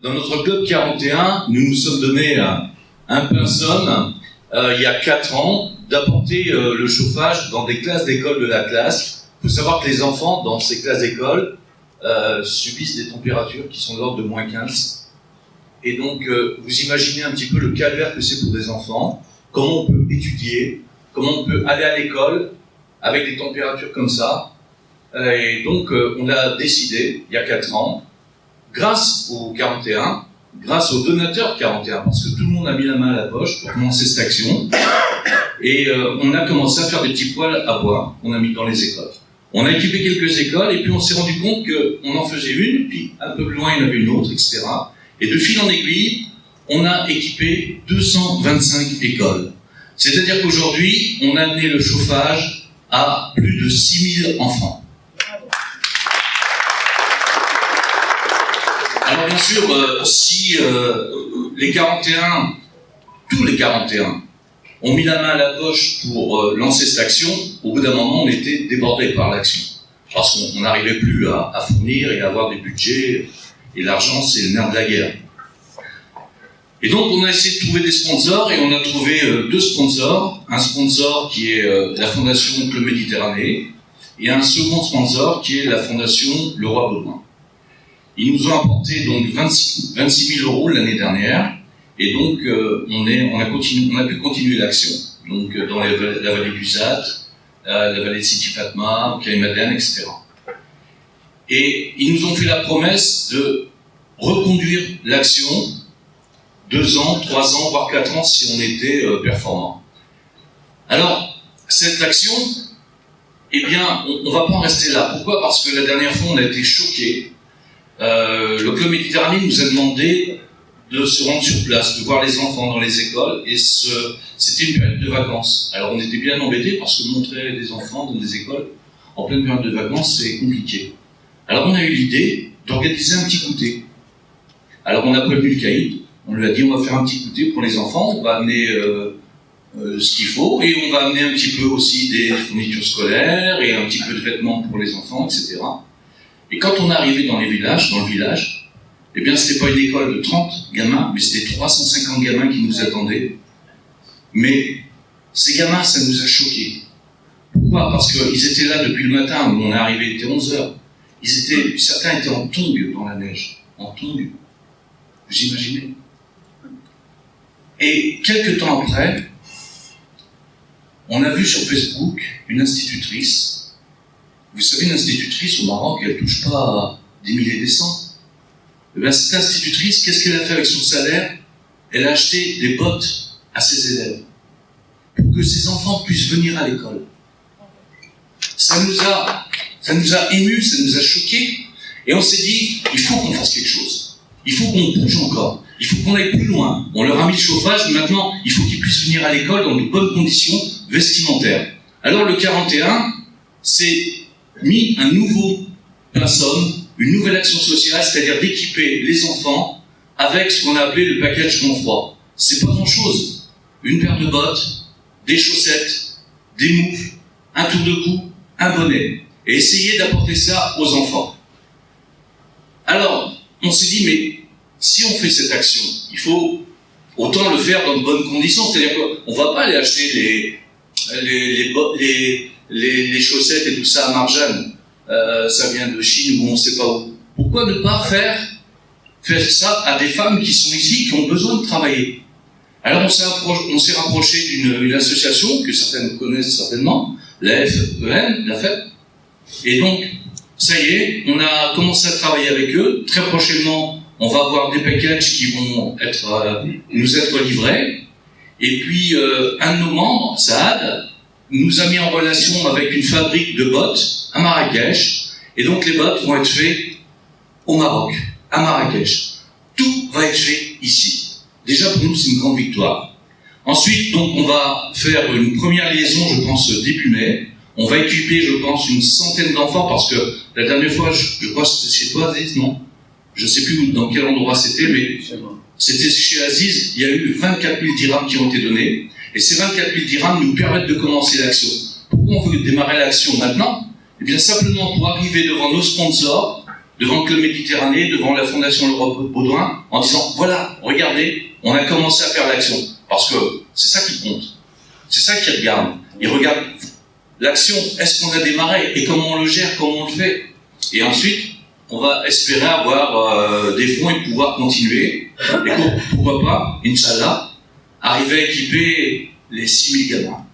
dans notre club 41, nous nous sommes donné un pinceau, il y a 4 ans, d'apporter le chauffage dans des classes d'école de la classe. Il faut savoir que les enfants, dans ces classes d'école, subissent des températures qui sont de l'ordre de moins 15. Et donc, vous imaginez un petit peu le calvaire que c'est pour des enfants, comment on peut étudier, comment on peut aller à l'école avec des températures comme ça. Et donc, on a décidé, il y a 4 ans, grâce au 41, grâce aux donateurs 41, parce que tout le monde a mis la main à la poche pour commencer cette action, et on a commencé à faire des petits poêles à bois qu'on a mis dans les écoles. On a équipé quelques écoles, et puis on s'est rendu compte qu'on en faisait une, puis un peu plus loin, il y en avait une autre, etc. Et de fil en aiguille, on a équipé 225 écoles. C'est-à-dire qu'aujourd'hui, on a amené le chauffage à plus de 6000 enfants. Alors bien sûr, si les 41, tous les 41, ont mis la main à la poche pour lancer cette action, au bout d'un moment, on était débordé par l'action. Parce qu'on n'arrivait plus à fournir et à avoir des budgets, et l'argent, c'est le nerf de la guerre. Et donc, on a essayé de trouver des sponsors, et on a trouvé 2 sponsors. Un sponsor qui est la Fondation Club Méditerranée, et un second sponsor qui est la Fondation Le Roi Baudouin. Ils nous ont apporté donc 26 000 € l'année dernière, et donc on a pu continuer l'action. Donc dans la vallée du Zat, la vallée de Sidi Fatma, Kaïmadène, etc. Et ils nous ont fait la promesse de reconduire l'action 2 ans, 3 ans, voire 4 ans si on était performant. Alors, cette action, eh bien, on ne va pas en rester là. Pourquoi ? Parce que la dernière fois, on a été choqués. Le Club Méditerranée nous a demandé de se rendre sur place, de voir les enfants dans les écoles, et c'était une période de vacances. Alors on était bien embêtés parce que montrer des enfants dans des écoles en pleine période de vacances, c'est compliqué. Alors on a eu l'idée d'organiser un petit goûter. Alors on a prévenu le caïd, on lui a dit on va faire un petit goûter pour les enfants, on va amener ce qu'il faut, et on va amener un petit peu aussi des fournitures scolaires, et un petit peu de vêtements pour les enfants, etc. Et quand on est arrivé dans le village, eh bien, c'était pas une école de 30 gamins, mais c'était 350 gamins qui nous attendaient. Mais ces gamins, ça nous a choqués. Pourquoi ? Parce qu'ils étaient là depuis le matin, où on est arrivé, il était 11h. Certains étaient en tongs dans la neige. En tongs. Vous imaginez ? Et quelques temps après, on a vu sur Facebook une institutrice. Vous savez, une institutrice au Maroc, elle ne touche pas des milliers des cents. Eh bien, cette institutrice, qu'est-ce qu'elle a fait avec son salaire ? Elle a acheté des bottes à ses élèves pour que ses enfants puissent venir à l'école. Ça nous a émus, ça nous a choqués, et on s'est dit, il faut qu'on fasse quelque chose. Il faut qu'on bouge encore. Il faut qu'on aille plus loin. On leur a mis le chauffage, mais maintenant, il faut qu'ils puissent venir à l'école dans de bonnes conditions vestimentaires. Alors, le 41, c'est mis un nouveau pinceau, une nouvelle action sociale, c'est-à-dire d'équiper les enfants avec ce qu'on a appelé le package confort. C'est pas grand-chose. Une paire de bottes, des chaussettes, des moufles, un tour de cou, un bonnet. Et essayer d'apporter ça aux enfants. Alors, on s'est dit, mais si on fait cette action, il faut autant le faire dans de bonnes conditions. C'est-à-dire qu'on ne va pas aller acheter les chaussettes et tout ça à Marjane. Ça vient de Chine ou on ne sait pas où. Pourquoi ne pas faire ça à des femmes qui sont ici, qui ont besoin de travailler ? Alors on s'est rapproché d'une association que certaines connaissent certainement, la FEN, la FEP. Et donc, ça y est, on a commencé à travailler avec eux. Très prochainement, on va avoir des packages qui vont nous être livrés. Et puis, un de nos membres, Saad, nous a mis en relation avec une fabrique de bottes à Marrakech. Et donc, les bottes vont être faites au Maroc, à Marrakech. Tout va être fait ici. Déjà, pour nous, c'est une grande victoire. Ensuite, donc, on va faire une première liaison, je pense, début mai. On va équiper, je pense, une centaine d'enfants, parce que la dernière fois, je crois que c'était chez toi, Aziz, non ? Je ne sais plus dans quel endroit c'était, mais c'était chez Aziz. Il y a eu 24 000 dirhams qui ont été donnés. Et ces 24 000 dirhams nous permettent de commencer l'action. Pourquoi on veut démarrer l'action maintenant ? Eh bien, simplement pour arriver devant nos sponsors, devant Club Méditerranée, devant la Fondation Laurent Baudouin, en disant, voilà, regardez, on a commencé à faire l'action. Parce que c'est ça qui compte. C'est ça qu'ils regardent. Ils regardent l'action, est-ce qu'on a démarré, et comment on le gère, comment on le fait. Et ensuite, on va espérer avoir des fonds et pouvoir continuer. Et pourquoi pas, Inch'Allah, arriver à équiper les 6000 gamins.